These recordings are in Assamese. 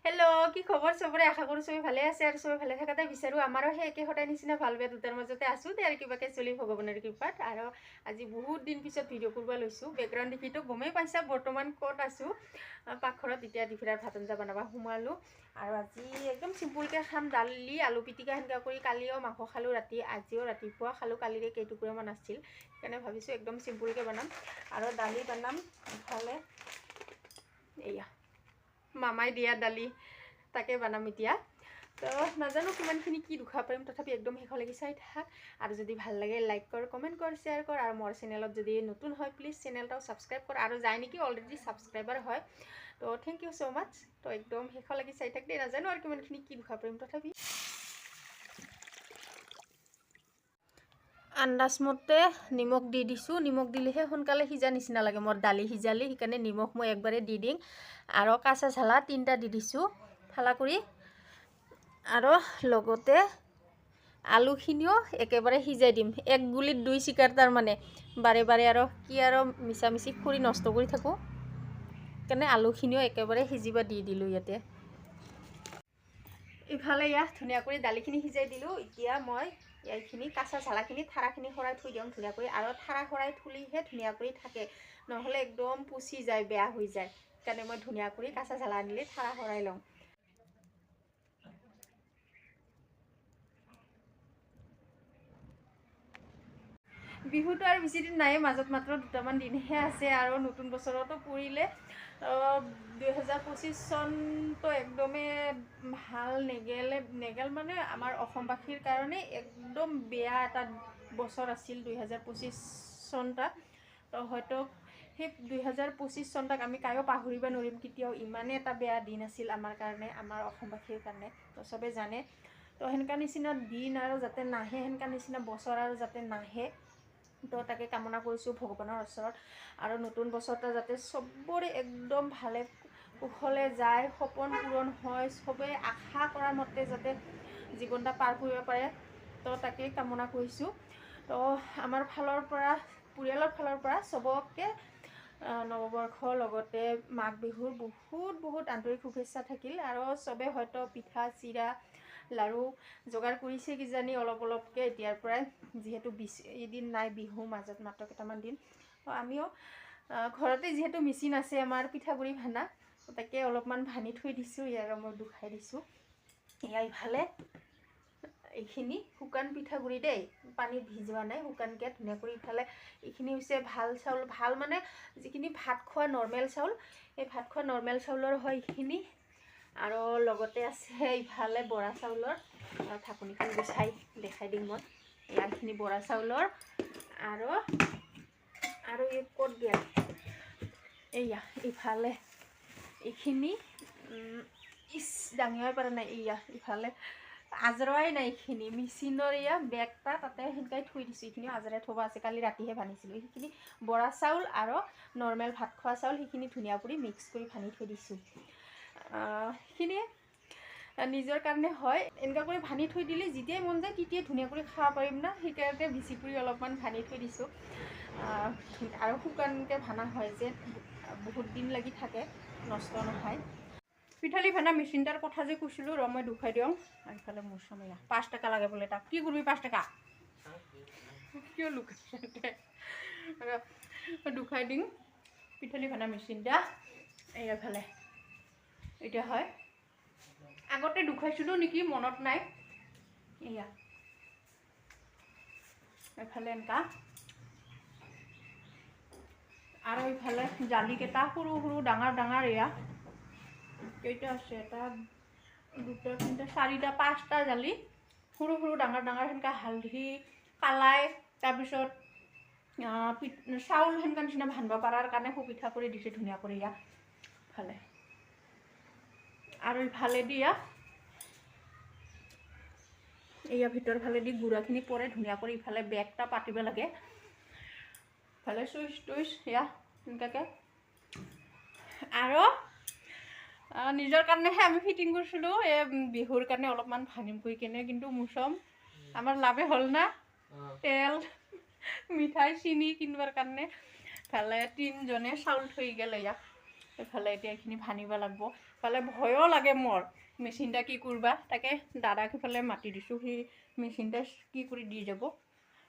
हेलो কি খবৰ সবৰে আশা কৰো সবে ভালে আছে আৰু সবে ভালে থাকাতে বিচাৰো আমাৰো হে একে হঠাই নিচিনা ভাল বেয়া দুটাৰ মাজতে আছো আৰু কিবাকে চলি ভগৱানৰ কৃপাত আৰু আজি বহুত দিন পিছত ভিডিঅ' কৰিব লৈছো বেকগ্ৰাউণ্ড দেখিটো গমেই পাইছা বৰ্তমান ক'ত আছো পাকঘৰত এতিয়া ডিফিৰাৰ ভাত আঞ্জা বনাবা সোমালো আৰু আজি একদম সিম্পলকে খাম দালি আলু পিটিকা হেনকা কৰি কালিও মাংস খালো ৰাতি আজিও ৰাতিপুৱা খালো কালিৰে কেইটুকুৰা মান আছিল সেইকাৰণে ভাবিছো একদম সিম্পলকে বনাম আৰু দালি বনাম ইফালে এয়া মামাই দিয়া দালি তাকে বানাম এতিয়া তো নাজানো কিমানখিনি কি দুখা পাৰিম তথাপি একদম শেষলৈকে চাই থাক আৰু যদি ভাল লাগে লাইক কৰ কমেণ্ট কৰ শ্বেয়াৰ কৰ আৰু মোৰ চেনেলত যদি নতুন হয় প্লিজ চেনেলটাও ছাবস্ক্ৰাইব কৰ আৰু যায় নেকি অলৰেডি ছাবস্ক্ৰাইবাৰ হয় তো থেংক ইউ ছ' মাছ তো একদম শেষলৈকে চাই থাক দেই নাজানো আৰু কিমানখিনি কি দুখা পাৰিম তথাপি আন্দাজ মতে নিমখ দি দিছোঁ নিমখ দিলেহে সোনকালে সিজা নিচিনা লাগে মোৰ দালি সিজালি সেইকাৰণে নিমখ মই একবাৰে দি দিম আৰু কাঁচা জ্বালা 3টা দি দিছোঁ ফালা কৰি আৰু লগতে আলুখিনিও একেবাৰে সিজাই দিম এক গুলিত 2 চিকাৰ তাৰ মানে বাৰে বাৰে আৰু কি আৰু মিছামিছি খুৰি নষ্ট কৰি থাকোঁ কাৰণে আলুখিনিও একেবাৰে সিজিব দি দিলোঁ ইয়াতে ইফালে ইয়া ধুনীয়া কৰি দালিখিনি সিজাই দিলোঁ এতিয়া মই এইখিনি কাঁচা জ্বালাখিনি ঠাৰাখিনি খৰাই থৈ দিওঁ ধুনীয়া কৰি আৰু ঠাৰা খৰাই থুলিহে ধুনীয়া কৰি থাকে নহ'লে একদম পুচি যায় বেয়া হৈ যায় সেইকাৰণে মই ধুনীয়া কৰি কাঁচা জ্বালা আনিলে ঠাৰা খৰাই লওঁ বিহুটো আৰু বেছিদিন নাই মাজত মাত্ৰ দুটামান দিনহে আছে আৰু নতুন বছৰতো পৰিলে 2025 চনটো একদমেই ভাল নেগেল মানে আমাৰ অসমবাসীৰ কাৰণে একদম বেয়া এটা বছৰ আছিল 2025 চনটা তো হয়তো সেই 2025 চনটাক আমি কায়ো পাহৰিব নোৱাৰিম কেতিয়াও ইমানেই এটা বেয়া দিন আছিল আমাৰ কাৰণে আমাৰ অসমবাসীৰ কাৰণে তো চবে জানে তো সেনেকুৱা নিচিনা দিন আৰু যাতে নাহে সেনেকুৱা নিচিনা বছৰ আৰু যাতে নাহে তো তাকে কামনা কৰিছোঁ ভগৱানৰ ওচৰত আৰু নতুন বছৰটা যাতে চবৰে একদম ভালে কুশলে যায় সপোন পূৰণ হয় চবে আশা কৰা মতে যাতে জীৱনটা পাৰ কৰিব পাৰে তো তাকে কামনা কৰিছোঁ তো আমাৰ ফালৰ পৰা পৰিয়ালৰ ফালৰ পৰা চবকে নৱবৰ্ষৰ লগতে মাঘ বিহুৰ বহুত আন্তৰিক শুভেচ্ছা থাকিল আৰু চবে হয়তো পিঠা চিৰা লাৰু যোগাৰ কৰিছে কিজানি অলপকৈ এতিয়াৰ পৰাই যিহেতু এদিন নাই বিহু মাজত মাত্ৰ কেইটামান দিন তো আমিও ঘৰতে যিহেতু মেচিন আছে আমাৰ পিঠাগুড়ি ভানা তাকে অলপমান ভানি থৈ দিছোঁ ইয়াৰ মই দুখাই দিছোঁ ইয়াৰ ইফালে এইখিনি শুকান পিঠাগুড়ি দেই পানীত ভিজোৱা নাই শুকানকৈ ধুনীয়া কৰি ইফালে এইখিনি হৈছে ভাল চাউল ভাল মানে যিখিনি ভাত খোৱা নৰ্মেল চাউল এই ভাত খোৱা নৰ্মেল চাউলৰ হয় এইখিনি আৰু লগতে আছে ইফালে বৰা চাউলৰ ঢাকনিখন গুচাই দেখাই দিম মই ইয়াৰখিনি বৰা চাউলৰ আৰু এই ক'ত দিয়া এয়া ইফালে এইখিনি দাঙিবই পৰা নাই এয়া ইফালে আজৰাই নাই এইখিনি মেচিনৰ এয়া বেগটা তাতে সেনেকৈ থৈ দিছোঁ এইখিনি আজৰাই থ'ব আছে কালি ৰাতিহে ভানিছিলোঁ সেইখিনি বৰা চাউল আৰু নৰ্মেল ভাত খোৱা চাউল সেইখিনি ধুনীয়া কৰি মিক্স কৰি ভানি থৈ দিছোঁ সেইখিনিয়ে নিজৰ কাৰণে হয় এনেকুৱা কৰি ভানি থৈ দিলে যেতিয়াই মন যায় তেতিয়াই ধুনীয়া কৰি খাব পাৰিম না সেইকাৰণে বিচি কৰি অলপমান ভানি থৈ দিছোঁ আৰু শুকানকৈ ভানা হয় যে বহুত দিন লাগি থাকে নষ্ট নহয় পিঠালি ভানা মেচিনটাৰ কথা যে কৈছিলোঁ ৰ মই দুখাই দিওঁ আৰু ইফালে মোৰ সময়া 5 টাকা লাগে বোলে তাক কি কৰিবি 5 টাকা কিয় লুকাই দুখাই দিম পিঠালি ভানা মেচিনটা এইফালে এতিয়া হয় আগতে দুখাইছিলোঁ নেকি মনত নাই এয়া এফালে এনেকা আৰু ইফালে জালিকেইটা সৰু ডাঙৰ এয়া কেইটা আছে এটা 2 3 4 5টা জালি সৰু ডাঙৰ সেনেকা হালধি কালাই তাৰপিছত চাউল সেনেকা নিচিনা ভানিব পৰাৰ কাৰণে সুবিধা কৰি দিছে ধুনীয়া কৰি ইয়াক ইফালে আৰু ইফালে দিয়া এয়া ভিতৰ ফালে দি গুড়াখিনি পৰে ধুনীয়া কৰি ইফালে বেগটা পাতিব লাগে ইফালে চুইচ টুইচ এয়া সেনেকুৱাকৈ আৰু নিজৰ কাৰণেহে আমি ফিটিং কৰিছিলোঁ এই বিহুৰ কাৰণে অলপমান ভানিম কৰি কিনে কিন্তু মুচম আমাৰ লাভে হ'ল না তেল মিঠাই চিনি কিনিবৰ কাৰণে ইফালে 3জনে চাউল থৈ গ'ল ইয়াক এইফালে এতিয়া এইখিনি ভানিব লাগিব ইফালে ভয়ো লাগে মোৰ মেচিনটা কি কৰিবা তাকে দাদাক সিফালে মাতি দিছোঁ সি মেচিনটা কি কৰি দি যাব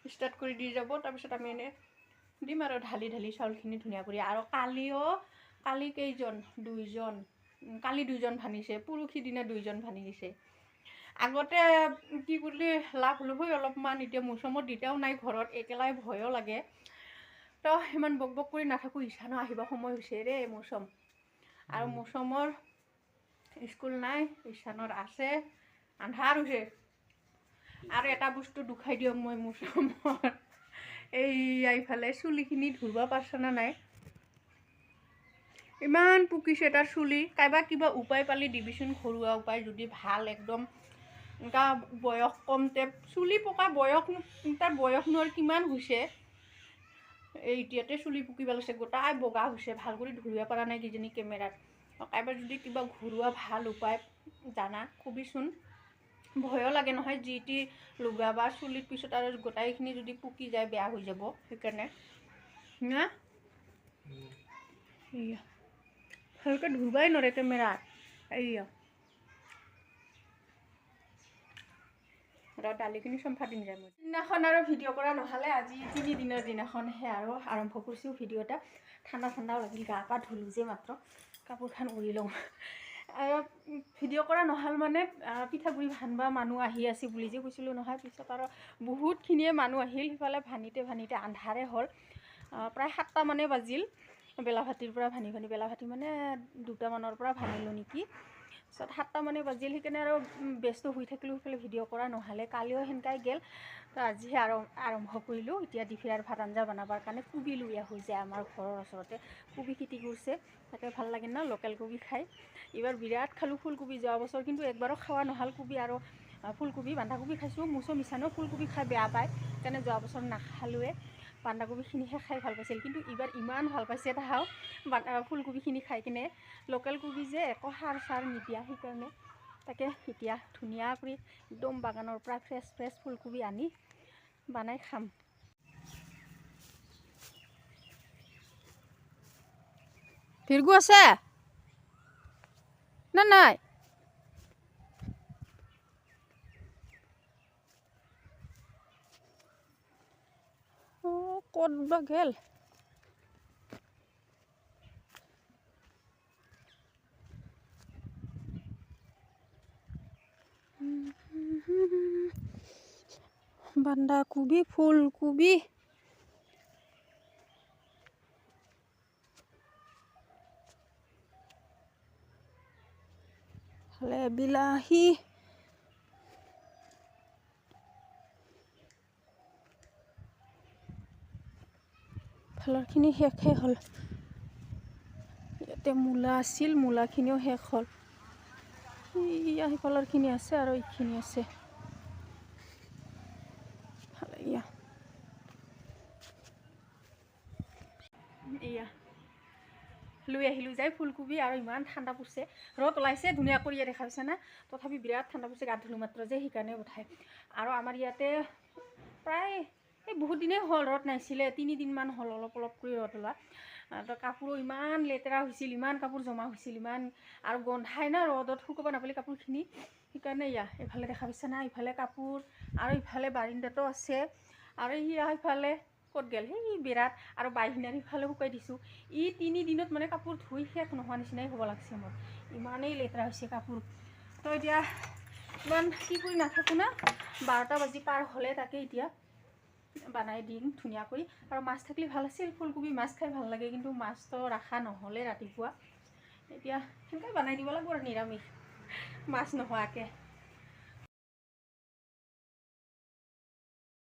ষ্টাৰ্ট কৰি দি যাব তাৰপিছত আমি এনেই দিম আৰু ঢালি ঢালি চাউলখিনি ধুনীয়া কৰি আৰু কালি কেইজন কালি 2জন ভানিছে পৰহি দিনা 2জন ভানি দিছে আগতে কি কৰিলে লাভ হ'লো হয় অলপমান এতিয়া মৌচমত দেউতাও নাই ঘৰত একেলাই ভয়ো লাগে তো ইমান বক কৰি নাথাকোঁ ইছানো আহিব সময় হৈছে ৰে মৌচম আৰু মৌচমৰ স্কুল নাই ইছানৰ আছে আন্ধাৰ হৈছে আৰু এটা বস্তু দুখাই দিয়ক মই মৌচমৰ এইফালে চুলিখিনি ধুব পাৰছ না নাই ইমান পুকিছে তাৰ চুলি কাইবা কিবা উপায় পালি দিবিচোন ঘৰুৱা উপায় যদি ভাল একদম এনেকা বয়স কমতে চুলি পকা বয়স তাৰ বয়স নোৱাৰ কিমান হৈছে এতিয়াতে চুলি পুকি পেলাইছে গোটাই বগা হৈছে ভাল কৰি ধৰিব পৰা নাই কিজানি কেমেৰাত কাইবা যদি কিবা ঘৰুৱা ভাল উপায় জানা কবিচোন ভয়ো লাগে নহয় যি টি লগাবা চুলিৰ পিছত আৰু গোটাইখিনি যদি পুকি যায় বেয়া হৈ যাব সেইকাৰণে না ভালকৈ ধুবাই নৰে কেমেৰাত দালিখিনি চম্ফা দিম যায় মই দিনাখন আৰু ভিডিঅ' কৰা নহ'লে আজি 3 দিনৰ দিনাখনহে আৰু আৰম্ভ কৰিছোঁ ভিডিঅ' এটা ঠাণ্ডাও লাগিল গা পা ধুলোঁ যে মাত্ৰ কাপোৰখন উৰি লওঁ আৰু ভিডিঅ' কৰা নহ'ল মানে পিঠাগুড়ি ভানবা মানুহ আহি আছে বুলি যে কৈছিলোঁ নহয় পিছত আৰু বহুতখিনিয়ে মানুহ আহিল সিফালে ভানিতে আন্ধাৰে হ'ল প্ৰায় 7টা মানে বাজিল বেলাভাতিৰ পৰা ভানি বেলাভাতি মানে 2টা মানৰ পৰা ভানিলোঁ নেকি পিছত 7টা মানে বাজিল সেইকাৰণে আৰু ব্যস্ত হৈ থাকিলোঁ সেইফালে ভিডিঅ' কৰা নহ'লে কালিও সেনেকাই গেল তো আজিহে আৰম্ভ কৰিলোঁ এতিয়া ডিফিৰাৰ ভাত আঞ্জা বনাবৰ কাৰণে কবি লৈ আহোঁ যে আমাৰ ঘৰৰ ওচৰতে কবি খেতি কৰিছে তাকে ভাল লাগে ন লোকেল কবি খাই এইবাৰ বিৰাট খালোঁ ফুলকবি যোৱা বছৰ কিন্তু একবাৰো খোৱা নহ'ল কবি আৰু ফুলকবি বন্ধাকবি খাইছোঁ মুচো মিছানো ফুলকবি খাই বেয়া পায় সেইকাৰণে যোৱা বছৰ নাখালোৱে বন্ধাকবিখিনিহে খাই ভাল পাইছিল কিন্তু এইবাৰ ইমান ভাল পাইছে তাহাও ফুলকবিখিনি খাই কিনে লোকেল কবি যে একো সাৰ চাৰ নিদিয়া সেইকাৰণে তাকে এতিয়া ধুনীয়া কৰি একদম বাগানৰ পৰা ফ্ৰেছ ফুলকবি আনি বনাই খাম ফিৰগু আছে না নাই ক'ত বা গেল বন্ধাকবি ফুলকবি বিলাহী ফালৰখিনি শেষে হ'ল ইয়াতে মূলা আছিল মূলাখিনিও শেষ হ'ল সিফালৰখিনি আছে আৰু এইখিনি আছে লৈ আহিলোঁ যাই ফুলকবি আৰু ইমান ঠাণ্ডা পৰিছে ৰ'দ ওলাইছে ধুনীয়া কৰি দেখা পাইছে না তথাপি বিৰাট ঠাণ্ডা পৰিছে গা ধুলোঁ মাত্ৰ যে সেইকাৰণে উঠাই আৰু আমাৰ ইয়াতে প্ৰায় বহুত দিনেই হ'ল ৰ'দ নাছিলে 3 দিনমান হ'ল অলপ কৰি ৰ'দ ওলা তো কাপোৰো ইমান লেতেৰা হৈছিল ইমান কাপোৰ জমা হৈছিল ইমান আৰু গন্ধাই না ৰ'দত শুকাব নাপালে কাপোৰখিনি সেইকাৰণে এইফালে দেখা পাইছে না ইফালে কাপোৰ আৰু ইফালে বাৰিণ্ডাতো আছে আৰু ইফালে ক'ত গেল সেই বিৰাট আৰু বাইহিনাৰ ইফালে শুকাই দিছোঁ 3 দিনত মানে কাপোৰ ধুই শেষ নোহোৱা নিচিনাই হ'ব লাগছে মোৰ ইমানেই লেতেৰা হৈছে কাপোৰ তো এতিয়া ইমান কি কৰি নাথাকোঁ না 12টা বাজি পাৰ হ'লে তাকে এতিয়া বনাই দিম ধুনীয়া কৰি আৰু মাছ থাকিলে ভাল আছিল ফুলকবি মাছ খাই ভাল লাগে কিন্তু মাছটো ৰখা নহ'লে ৰাতিপুৱা এতিয়া সেনেকৈ বনাই দিব লাগিব আৰু নিৰামিষ মাছ নোহোৱাকৈ